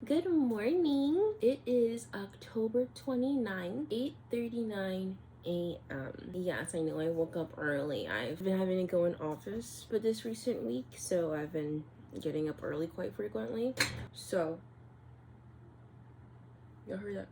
Good morning. It is October 29th, 8:39 a.m. Yes, I know I woke up early. I've been having to go in office for this recent week, so I've been getting up early quite frequently. So, y'all heard that?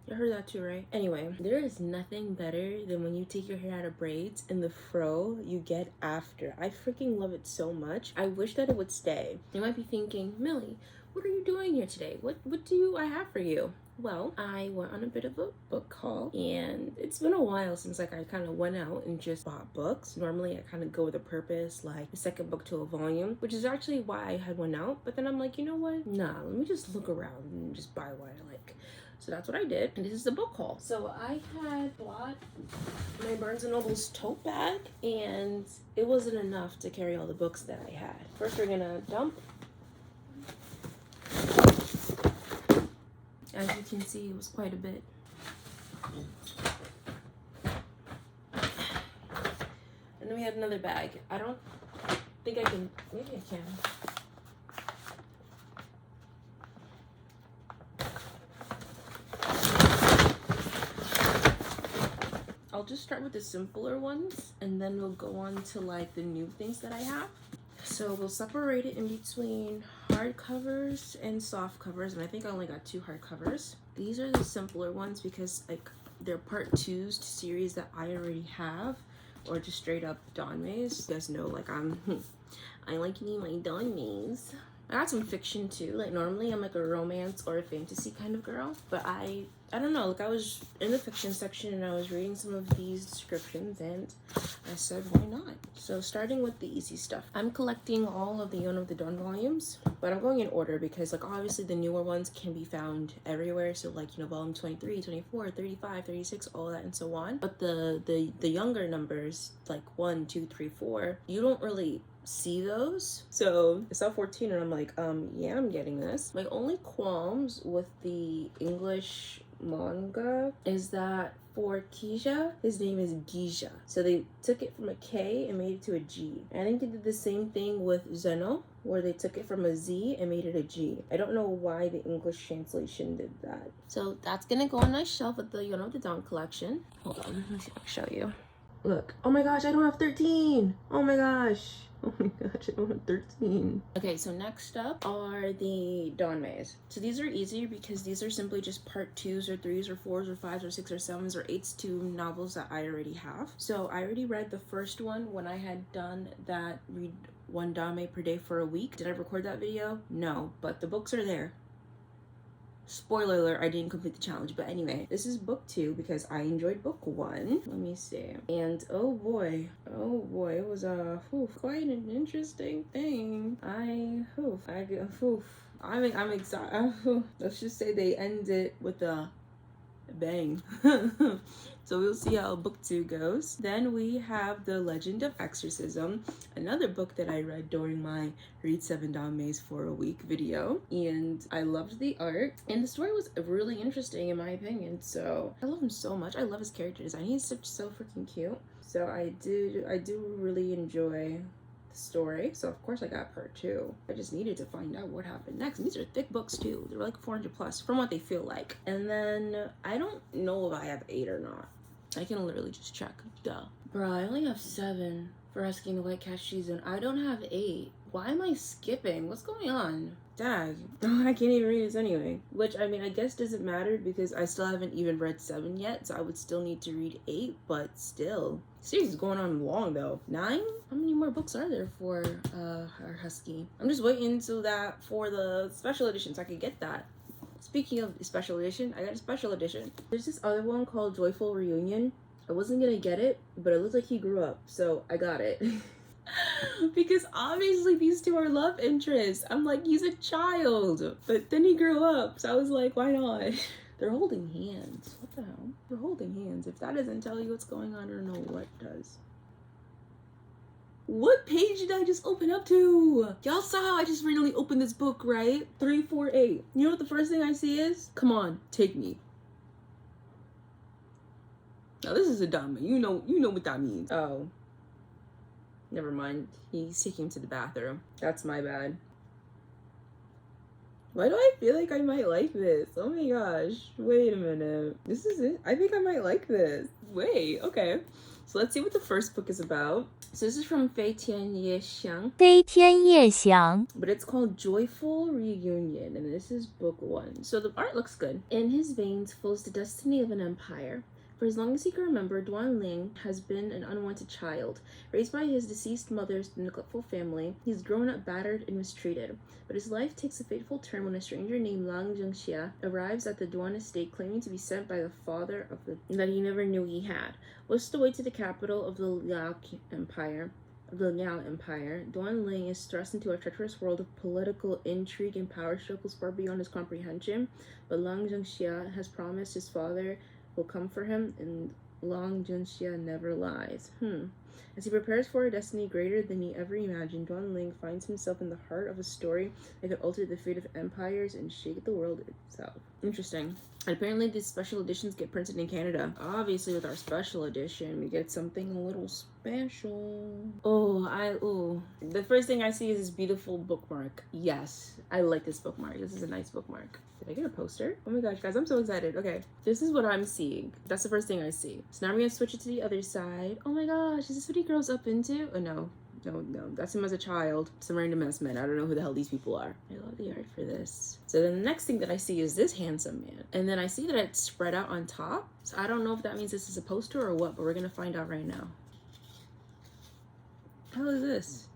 You heard that too, right? Anyway, there is nothing better than when you take your hair out of braids and the fro you get after. I freaking love it so much. I wish that it would stay. You might be thinking, Millie, what are you doing here today? What do I have for you? Well, I went on a bit of a book haul, and it's been a while since I kind of went out and just bought books. Normally I kind of go with a purpose, like the second book to a volume, which is actually why I had one out. But then I'm like, you know what? Nah, let me just look around and just buy what I like. So that's what I did, and this is the book haul. So I had bought my Barnes & Noble's tote bag, and it wasn't enough to carry all the books that I had. First we're gonna dump. As you can see, it was quite a bit. And then we had another bag. I don't think I can, maybe I can. I'll just start with the simpler ones, and then we'll go on to like the new things that I have. So we'll separate it in between hardcovers and soft covers, and I think I only got 2 hardcovers. These are the simpler ones because like they're part 2s to series that I already have, or just straight up Dawn Maze. You guys know like I like me my Dawn Maze. I got some fiction too. Like normally I'm like a romance or a fantasy kind of girl, but I don't know, like I was in the fiction section and I was reading some of these descriptions and I said, why not? So starting with the easy stuff. I'm collecting all of the Yona of the Dawn volumes, but I'm going in order because like obviously the newer ones can be found everywhere. So like, you know, volume 23, 24, 35, 36, all that and so on. But the younger numbers, like 1, 2, 3, 4, you don't really see those. So I saw 14 and I'm like, yeah, I'm getting this. My only qualms with the English manga is that for Keisha, his name is Gisha. So they took it from a K and made it to a G. And I think they did the same thing with Zeno, where they took it from a Z and made it a G. I don't know why the English translation did that. So that's gonna go on my shelf at the Yona of the Dawn collection. Hold on, let me see if I can show you. Look, oh my gosh, I don't have 13. Oh my gosh. Oh my gosh, I don't have 13. Okay, so next up are the Dawn Maze. So these are easier because these are simply just part 2s or 3s or 4s or 5s or 6s or 7s or 8s to novels that I already have. So I already read the first one when I had done that read 1 Dame per day for a week. Did I record that video? No, but the books are there. Spoiler alert, I didn't complete the challenge, but anyway, this is book 2 because I enjoyed book 1. Let me see. And oh boy, it was quite an interesting thing. I'm excited. Let's just say they end it with a bang. So we'll see how book 2 goes. Then we have The Legend of Exorcism, another book that I read during my Read 7 Dawn Maze for a week video, and I loved the art and the story was really interesting in my opinion. So I love him so much. I love his character design. He's so freaking cute. So I do really enjoy the story. So of course I got part 2. I just needed to find out what happened next. And these are thick books too. They're like 400 plus from what they feel like. And then I don't know if I have 8 or not. I can literally just check. Duh. Bro, I only have 7 for Husky and the White Cat season. I don't have 8. Why am I skipping? What's going on? Dag. I can't even read this anyway. Which, I mean, I guess doesn't matter because I still haven't even read 7 yet, so I would still need to read 8, but still. Series is going on long though. 9? How many more books are there for our Husky? I'm just waiting so that for the special edition so I could get that. Speaking of special edition, I got a special edition. There's this other one called Joyful Reunion. I wasn't gonna get it, but it looks like he grew up, so I got it. Because obviously these two are love interests. I'm like, he's a child, but then he grew up, so I was like, why not? They're holding hands. What the hell? They're holding hands. If that doesn't tell you what's going on, I don't know what does. What page did I just open up to? Y'all saw how I just randomly opened this book, right? 348. You know what the first thing I see is? Come on, take me. Now this is a dummy. You know what that means. Oh. Never mind. He's taking him to the bathroom. That's my bad. Why do I feel like I might like this? Oh my gosh. Wait a minute. This is it. I think I might like this. Wait, okay. So let's see what the first book is about. So this is from Fei Tian Ye Xiang. 飞天夜翔 But it's called Joyful Reunion, and this is book 1. So the art looks good. In his veins flows the destiny of an empire. For as long as he can remember, Duan Ling has been an unwanted child. Raised by his deceased mother's neglectful family, he's grown up battered and mistreated. But his life takes a fateful turn when a stranger named Lang Zhengxia arrives at the Duan estate claiming to be sent by the father of the that he never knew he had. Whisked away to the capital of the Liao Empire, Duan Ling is thrust into a treacherous world of political intrigue and power struggles far beyond his comprehension. But Lang Zhengxia has promised his father will come for him, and Lang Zhengxia never lies. As he prepares for a destiny greater than he ever imagined, Duan Ling finds himself in the heart of a story that could alter the fate of empires and shake the world itself. Interesting. And apparently these special editions get printed in Canada. Obviously with our special edition, we get something a little special. The first thing I see is this beautiful bookmark. Yes, I like this bookmark. This is a nice bookmark. Did I get a poster? Oh my gosh, guys, I'm so excited. Okay, this is what I'm seeing. That's the first thing I see. So now we're gonna switch it to the other side. Oh my gosh, is this what he grows up into? Oh no. No, that's him as a child. Some random ass man. I don't know who the hell these people are. I love the art for this. So then the next thing that I see is this handsome man. And then I see that it's spread out on top. So I don't know if that means this is a poster or what, but we're gonna find out right now. How is this?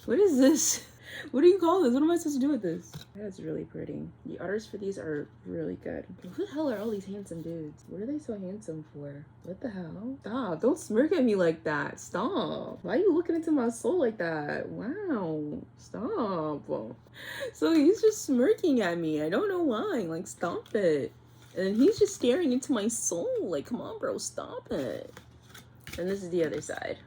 What is this? What do you call this? What am I supposed to do with this? That's really pretty. The artists for these are really good. Who the hell are all these handsome dudes? What are they so handsome for? What the hell? Stop. Don't smirk at me like that. Stop. Why are you looking into my soul like that? Wow. Stop. So he's just smirking at me. I don't know why. Like, stop it. And he's just staring into my soul. Like, come on, bro. Stop it. And this is the other side.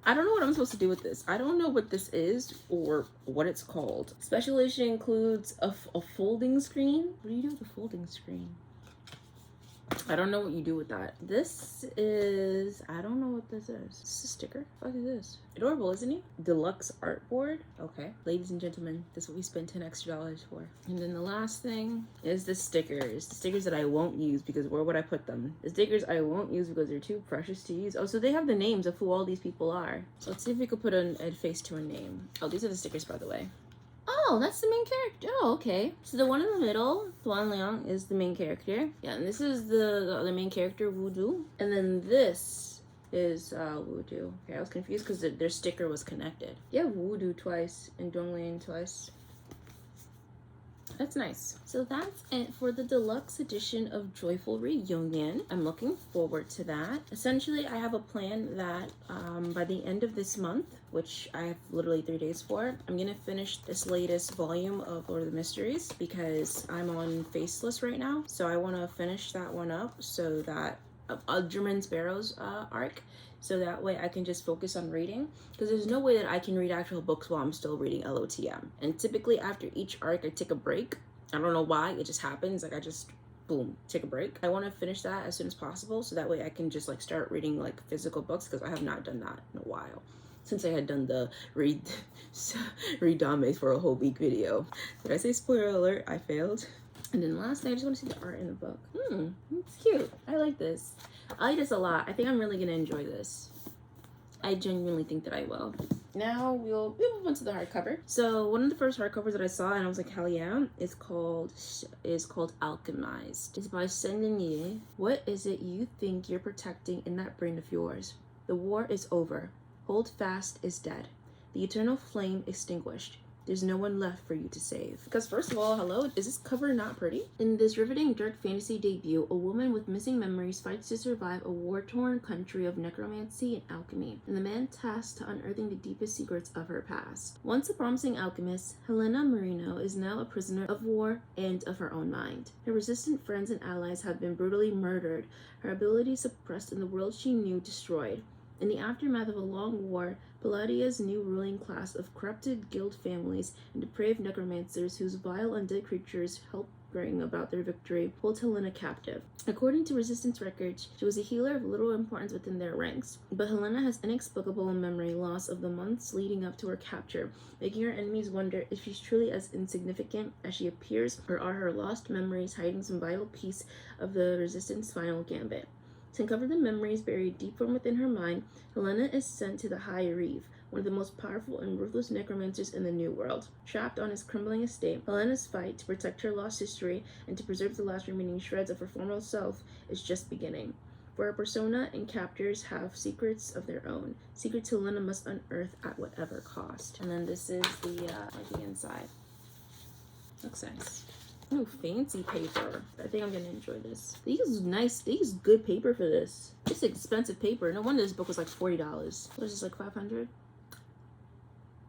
I don't know what I'm supposed to do with this. I don't know what this is or what it's called. Special edition includes a folding screen. What do you do with a folding screen? I don't know what you do with that. This is, I don't know what this is. Is this a sticker? What is this? Adorable, isn't he? Deluxe artboard. Okay. Ladies and gentlemen, this is what we spent $10 extra for. And then the last thing is the stickers. The stickers that I won't use because where would I put them? The stickers I won't use because they're too precious to use. Oh, so they have the names of who all these people are. So let's see if we could put a face to a name. Oh, these are the stickers, by the way. Oh, that's the main character. Oh, okay. So the one in the middle, Duan Liang, is the main character. Yeah, and this is the other main character, Wudu. And then this is Wudu. Okay, I was confused because their sticker was connected. Yeah, Wudu twice and Duan Liang twice. That's nice. So that's it for the deluxe edition of Joyful Reunion. I'm looking forward to that. Essentially, I have a plan that by the end of this month, which I have literally 3 days for, I'm gonna finish this latest volume of Lord of the Mysteries because I'm on Faceless right now. So I want to finish that one up so that German Sparrow's arc, so that way I can just focus on reading, because there's no way that I can read actual books while I'm still reading LOTM. And typically after each arc I take a break. I don't know why, it just happens. Like I just boom, take a break. I want to finish that as soon as possible so that way I can just like start reading like physical books, because I have not done that in a while since I had done the read Dame for a whole week video. Did I say spoiler alert? I failed. And then lastly, I just want to see the art in the book. It's cute. I like this. I like this a lot. I think I'm really gonna enjoy this. I genuinely think that I will. Now we'll move on to the hardcover. So one of the first hardcovers that I saw and I was like, hell yeah, is called Alchemized. It's by Shen Ye. What is it you think you're protecting in that brain of yours? The war is over. Hold fast is dead. The eternal flame extinguished. There's no one left for you to save. Because first of all, hello, is this cover not pretty? In this riveting dark fantasy debut, a woman with missing memories fights to survive a war-torn country of necromancy and alchemy, and the man tasked to unearthing the deepest secrets of her past. Once a promising alchemist, Helena Marino is now a prisoner of war and of her own mind. Her resistant friends and allies have been brutally murdered, her abilities suppressed, and the world she knew destroyed. In the aftermath of a long war, Palladia's new ruling class of corrupted guild families and depraved necromancers whose vile undead creatures help whispering about their victory, hold Helena captive. According to Resistance records, she was a healer of little importance within their ranks, but Helena has inexplicable memory loss of the months leading up to her capture, making her enemies wonder if she's truly as insignificant as she appears, or are her lost memories hiding some vital piece of the Resistance final gambit. To uncover the memories buried deep from within her mind, Helena is sent to the High Reeve, one of the most powerful and ruthless necromancers in the New World. Trapped on his crumbling estate, Helena's fight to protect her lost history and to preserve the last remaining shreds of her former self is just beginning. For her persona and captors have secrets of their own, secrets Helena must unearth at whatever cost. And then this is the inside. Looks nice. Ooh, fancy paper. I think I'm gonna enjoy this. They use good paper for this. It's expensive paper. No wonder this book was like $40. What is this, like 500?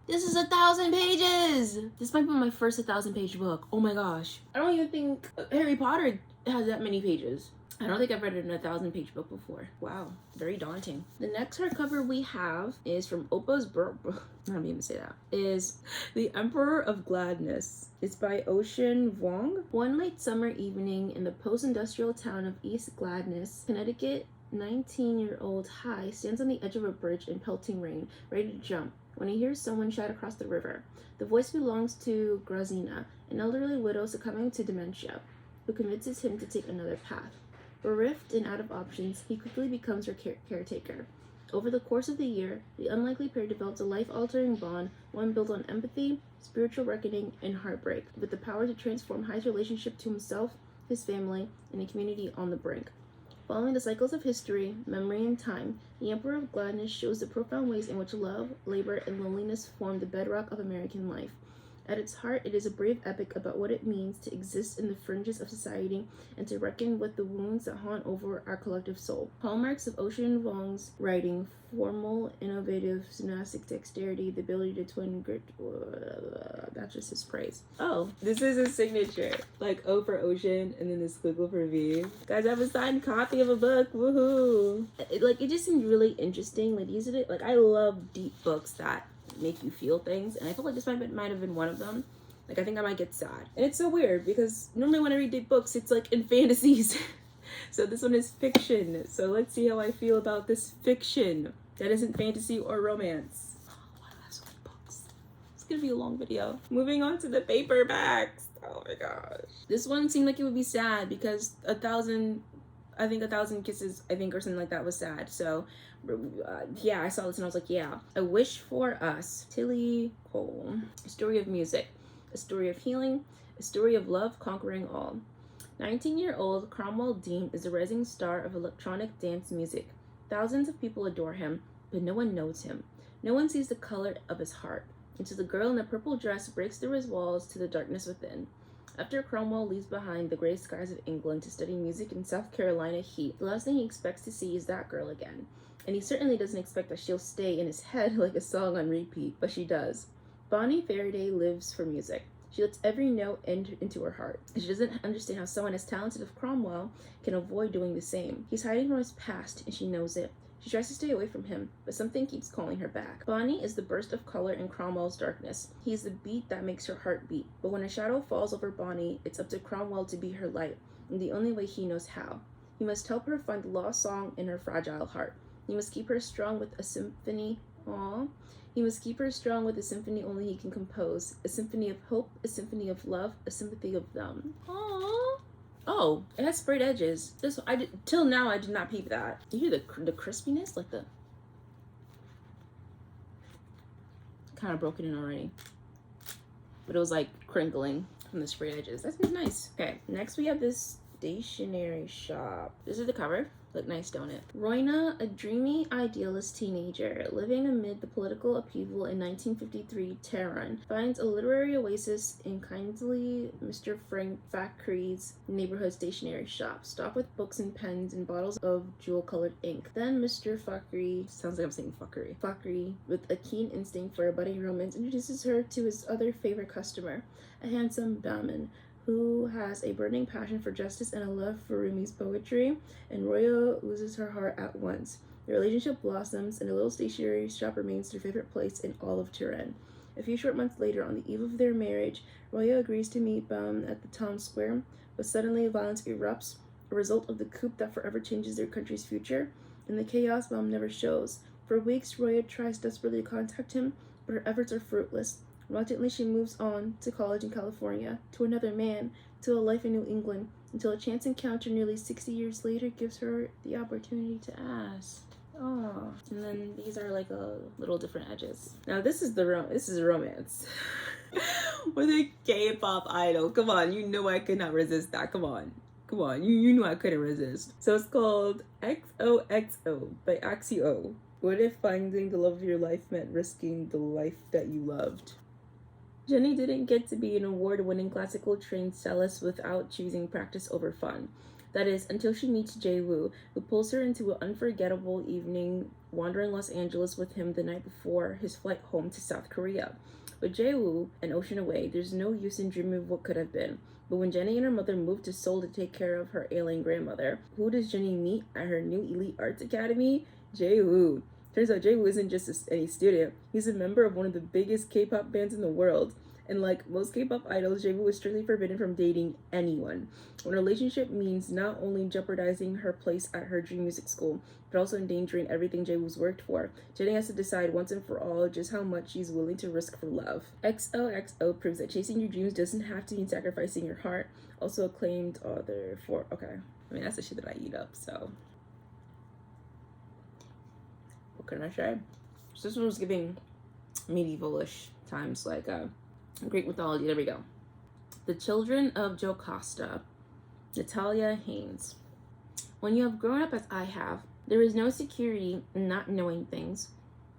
This is 1,000 pages! This might be my first 1,000-page book. Oh my gosh. I don't even think Harry Potter has that many pages. I don't think I've read a 1,000-page book before. Wow, very daunting. The next hardcover we have is from Oppa's I don't even say that. Is The Emperor of Gladness. It's by Ocean Vuong. One late summer evening in the post-industrial town of East Gladness, Connecticut, 19-year-old Hai stands on the edge of a bridge in pelting rain, ready to jump, when he hears someone shout across the river. The voice belongs to Grazina, an elderly widow succumbing to dementia, who convinces him to take another path. Bereft and out of options, he quickly becomes her caretaker. Over the course of the year, the unlikely pair develops a life-altering bond, one built on empathy, spiritual reckoning, and heartbreak, with the power to transform Hai's relationship to himself, his family, and a community on the brink. Following the cycles of history, memory, and time, The Emperor of Gladness shows the profound ways in which love, labor, and loneliness form the bedrock of American life. At its heart, it is a brave epic about what it means to exist in the fringes of society and to reckon with the wounds that haunt over our collective soul. Hallmarks of Ocean Vuong's writing: formal, innovative, gymnastic dexterity, the ability to twin grit. That's just his praise. Oh, this is his signature. Like O for Ocean and then the squiggle for V. Guys, I have a signed copy of a book. Woohoo! It just seemed really interesting. I love deep books that make you feel things, and I feel like this might have been one of them. I think I might get sad, and it's so weird because normally when I read deep books, it's like in fantasies. So this one is fiction, so let's see how I feel about this fiction that isn't fantasy or romance. Oh, why do I have so many books? It's gonna be a long video. Moving on to the paperbacks. Oh my gosh, this one seemed like it would be sad because 1,000 Kisses, or something like that was sad. So yeah, I saw this and I was like, yeah. A Wish for Us, Tilly Cole. A story of music, a story of healing, a story of love conquering all. 19-year-old Cromwell Dean is a rising star of electronic dance music. Thousands of people adore him, but no one knows him. No one sees the color of his heart, until the girl in the purple dress breaks through his walls to the darkness within. After Cromwell leaves behind the gray skies of England to study music in South Carolina heat, the last thing he expects to see is that girl again. And he certainly doesn't expect that she'll stay in his head like a song on repeat, but she does. Bonnie Faraday lives for music. She lets every note enter into her heart. She doesn't understand how someone as talented as Cromwell can avoid doing the same. He's hiding from his past, and she knows it. She tries to stay away from him, but something keeps calling her back. Bonnie is the burst of color in Cromwell's darkness. He is the beat that makes her heart beat. But when a shadow falls over Bonnie, it's up to Cromwell to be her light, in the only way he knows how. He must help her find the lost song in her fragile heart. He must keep her strong with a symphony. He must keep her strong with a symphony only he can compose. A symphony of hope, a symphony of love, a sympathy of them. Aww. Oh, it has sprayed edges. Till now I did not peep that. You hear the crispiness? Like the... kind of broken in already. But it was like crinkling from the sprayed edges. That's nice. Okay, next we have this stationery shop. This is the cover. Look nice, don't it? Roina, a dreamy, idealist teenager living amid the political upheaval in 1953 Tehran, finds a literary oasis in kindly Mr. Frank Fakhri's neighborhood stationery shop, stocked with books and pens and bottles of jewel-colored ink. Then Mr. Fakhri, sounds like I'm saying fuckery, Fakhri, with a keen instinct for a budding romance, introduces her to his other favorite customer, a handsome Bahman, who has a burning passion for justice and a love for Rumi's poetry, and Roya loses her heart at once. The relationship blossoms, and the little stationery shop remains their favorite place in all of Tehran. A few short months later, on the eve of their marriage, Roya agrees to meet Baum at the town square, but suddenly violence erupts, a result of the coup that forever changes their country's future. In the chaos, Baum never shows. For weeks, Roya tries desperately to contact him, but her efforts are fruitless. Reluctantly, she moves on to college in California, to another man, to a life in New England, until a chance encounter nearly 60 years later gives her the opportunity to ask. Oh, and then these are like a little different edges. Now this is romance with a K-pop idol. Come on, you know I could not resist that. Come on, you knew I couldn't resist. So it's called XOXO by Axio. What if finding the love of your life meant risking the life that you loved? Jenny didn't get to be an award-winning classical trained cellist without choosing practice over fun. That is, until she meets Jae-woo, who pulls her into an unforgettable evening wandering Los Angeles with him the night before his flight home to South Korea. With Jae-woo an ocean away, there's no use in dreaming of what could have been. But when Jenny and her mother move to Seoul to take care of her ailing grandmother, who does Jenny meet at her new elite arts academy? Jae-woo. Turns out Jae-woo isn't just any student, he's a member of one of the biggest K-pop bands in the world. And like most K-pop idols, Jae-woo is strictly forbidden from dating anyone. When a relationship means not only jeopardizing her place at her dream music school, but also endangering everything Jae-woo's worked for, Jenny has to decide once and for all just how much she's willing to risk for love. XOXO proves that chasing your dreams doesn't have to mean sacrificing your heart. Also acclaimed author for, okay, I mean that's the shit that I eat up, so. What can I say? So this one was giving medieval-ish times, like Greek mythology. There we go. The Children of Jocasta, Natalia Haynes. When you have grown up as I have, there is no security in not knowing things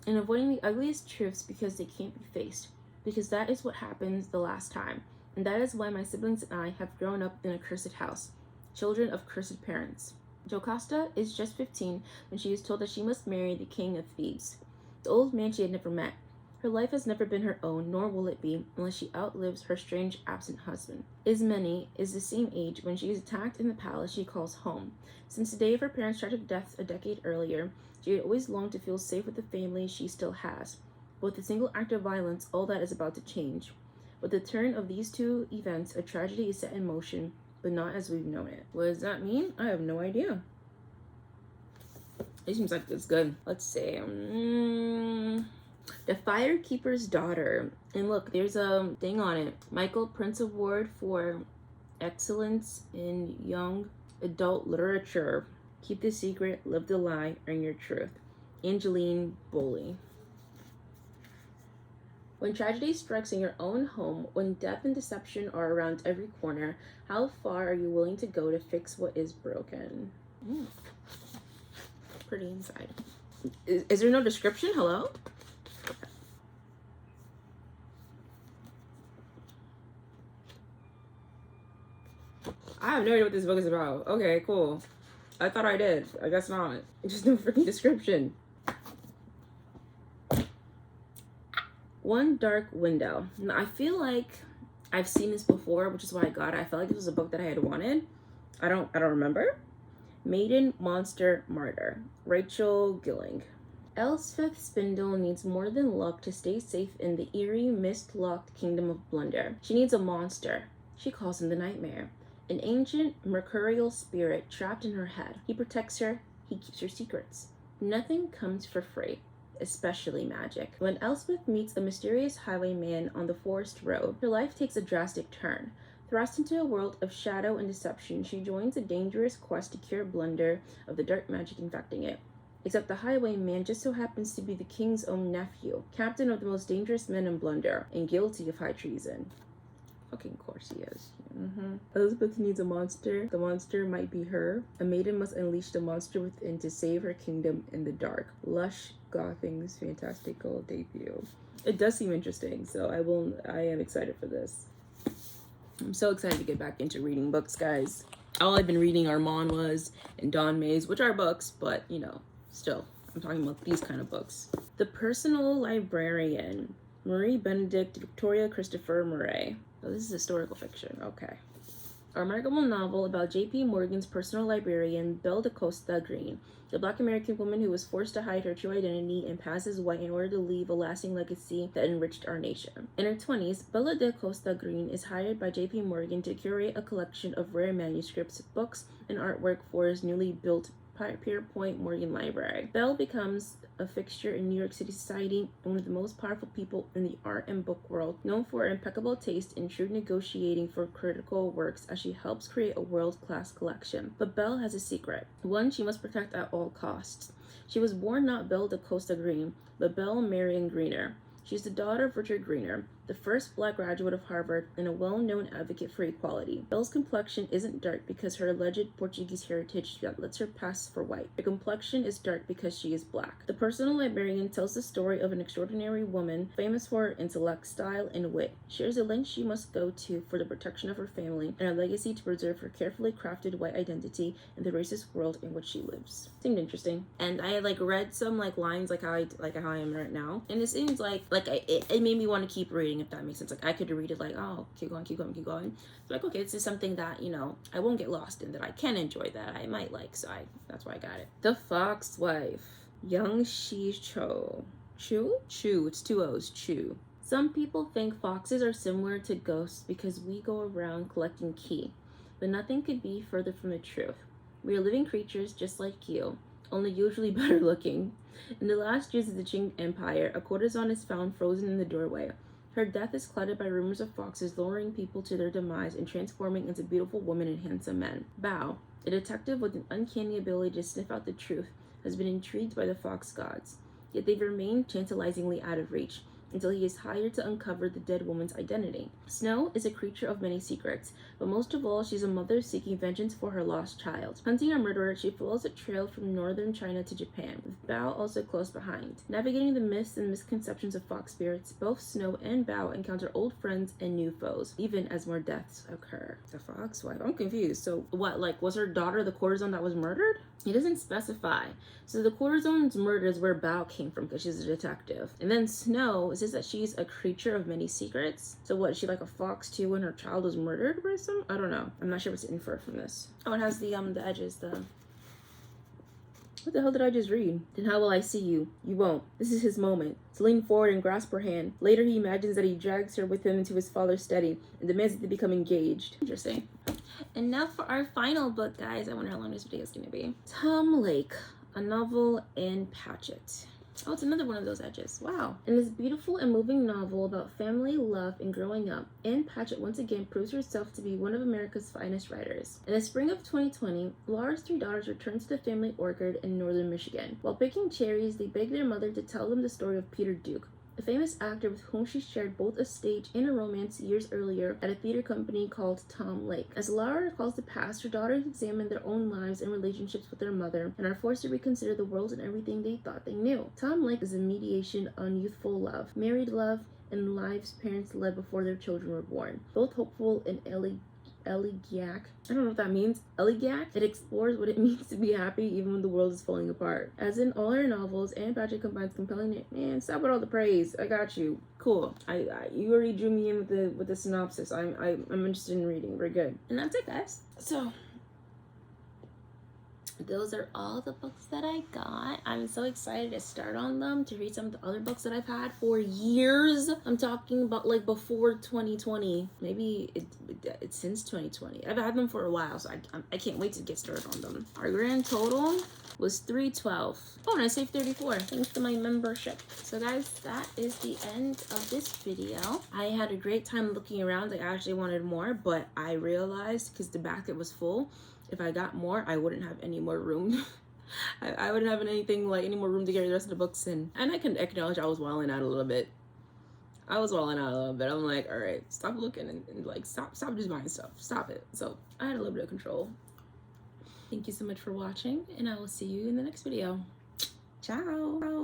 and avoiding the ugliest truths because they can't be faced, because that is what happens the last time, and that is why my siblings and I have grown up in a cursed house, children of cursed parents. Jocasta is just 15 when she is told that she must marry the king of Thebes, the old man she had never met. Her life has never been her own, nor will it be, unless she outlives her strange, absent husband. Ismene is the same age when she is attacked in the palace she calls home. Since the day of her parents' tragic deaths a decade earlier, she had always longed to feel safe with the family she still has. But with a single act of violence, all that is about to change. With the turn of these two events, a tragedy is set in motion, but not as we've known it. What does that mean? I have no idea. It seems like it's good. Let's see. The Firekeeper's Daughter. And look, there's a thing on it. Michael Prince Award for Excellence in Young Adult Literature. Keep the secret, live the lie, earn your truth. Angeline Boley. When tragedy strikes in your own home, when death and deception are around every corner, how far are you willing to go to fix what is broken? Pretty inside. Is there no description? Hello? I have no idea what this book is about. Okay, cool. I thought I did. I guess not. Just no freaking description. One Dark Window. Now, I feel like I've seen this before, which is why I got it. I felt like this was a book that I had wanted. I don't remember. Maiden, Monster, Martyr. Rachel Gilling. Elspeth Spindle needs more than luck to stay safe in the eerie, mist-locked kingdom of Blunder. She needs a monster. She calls him the Nightmare. An ancient, mercurial spirit trapped in her head. He protects her. He keeps her secrets. Nothing comes for free, especially magic. When Elspeth meets a mysterious highwayman on the forest road, her life takes a drastic turn. Thrust into a world of shadow and deception, she joins a dangerous quest to cure Blunder of the dark magic infecting it. Except the highwayman just so happens to be the king's own nephew, captain of the most dangerous men in Blunder, and guilty of high treason. Fucking course he is. Elizabeth needs a monster. The monster might be her. A maiden must unleash the monster within to save her kingdom in the dark. Lush Gothing's fantastical debut. It does seem interesting, so I am excited for this. I'm so excited to get back into reading books, guys. All I've been reading are Manhwas and Dawn Mays, which are books, but you know, still, I'm talking about these kind of books. The Personal Librarian. Marie Benedict, Victoria Christopher Murray. Oh, this is historical fiction. Okay. a remarkable novel about J.P. Morgan's personal librarian, Belle DaCosta Green, the Black American woman who was forced to hide her true identity and pass as white in order to leave a lasting legacy that enriched our nation. In her 20s, Bella DaCosta Green is hired by J.P. Morgan to curate a collection of rare manuscripts, books, and artwork for his newly built Pierpont Morgan Library. Belle becomes a fixture in New York City society and one of the most powerful people in the art and book world, known for her impeccable taste and shrewd negotiating for critical works as she helps create a world-class collection. But Belle has a secret, one she must protect at all costs. She was born not Belle DaCosta Green, but Belle Marion Greener. She's the daughter of Richard Greener, the first Black graduate of Harvard and a well-known advocate for equality. Belle's complexion isn't dark because her alleged Portuguese heritage that lets her pass for white. Her complexion is dark because she is Black. The personal librarian tells the story of an extraordinary woman famous for her intellect, style, and wit. She shares the lengths she must go to for the protection of her family and her legacy to preserve her carefully crafted white identity in the racist world in which she lives. Seemed interesting. And I had read some lines how I am right now, and it seems it made me want to keep reading, if that makes sense. I could read it oh, keep going. So okay, this is something that, I won't get lost in, that I can enjoy, that I might like. So that's why I got it. The Fox Wife, Young Shi Cho. Chu? It's 2 O's, Chu. Some people think foxes are similar to ghosts because we go around collecting ki, but nothing could be further from the truth. We are living creatures just like you, only usually better looking. In the last years of the Qing Empire, a courtesan is found frozen in the doorway. Her death is clouded by rumors of foxes luring people to their demise and transforming into beautiful women and handsome men. Bao, a detective with an uncanny ability to sniff out the truth, has been intrigued by the fox gods, yet they've remained tantalizingly out of reach until he is hired to uncover the dead woman's identity. Snow is a creature of many secrets, but most of all, she's a mother seeking vengeance for her lost child. Hunting a murderer, she follows a trail from northern China to Japan, with Bao also close behind. Navigating the myths and misconceptions of fox spirits, both Snow and Bao encounter old friends and new foes, even as more deaths occur. The Fox Wife? I'm confused. So what, was her daughter the courtesan that was murdered? He doesn't specify. So the courtesan's murder is where Bao came from because she's a detective. And then Snow says that she's a creature of many secrets. So what, is she like a fox too when her child was murdered by some? I don't know. I'm not sure what's to infer from this. Oh, it has the edges, What the hell did I just read? Then how will I see you? You won't. This is his moment. To lean forward and grasp her hand. Later, he imagines that he drags her with him into his father's study and demands that they become engaged. Interesting. And now for our final book, guys. I wonder how long this video is going to be. Tom Lake, a novel in Patchett. Oh, it's another one of those edges. Wow. In this beautiful and moving novel about family, love, and growing up, Ann Patchett once again proves herself to be one of America's finest writers. In the spring of 2020, Laura's 3 daughters return to the family orchard in northern Michigan. While picking cherries, they beg their mother to tell them the story of Peter Duke, a famous actor with whom she shared both a stage and a romance years earlier at a theater company called Tom Lake. As Laura recalls the past, her daughters examine their own lives and relationships with their mother and are forced to reconsider the world and everything they thought they knew. Tom Lake is a mediation on youthful love, married love, and lives parents led before their children were born. Both hopeful and elegiac. I don't know what that means. Elegiac? It explores what it means to be happy even when the world is falling apart. As in all her novels, Ann Patchett combines compelling... Man, stop with all the praise. I got you. Cool. You already drew me in with the synopsis. I'm interested in reading. We're good. And that's it, guys. So those are all the books that I got. I'm so excited to start on them, to read some of the other books that I've had for years. I'm talking about before 2020. Maybe it's since 2020. I've had them for a while, so I can't wait to get started on them. Our grand total was $312. Oh, and I saved $34 thanks to my membership. So guys, that is the end of this video. I had a great time looking around. I actually wanted more, but I realized because the basket was full, if I got more, I wouldn't have any more room. I wouldn't have any more room to carry the rest of the books in. And I can acknowledge I was wilding out a little bit. I'm like, all right, stop looking and stop just buying stuff. Stop it. So I had a little bit of control. Thank you so much for watching, and I will see you in the next video. Ciao.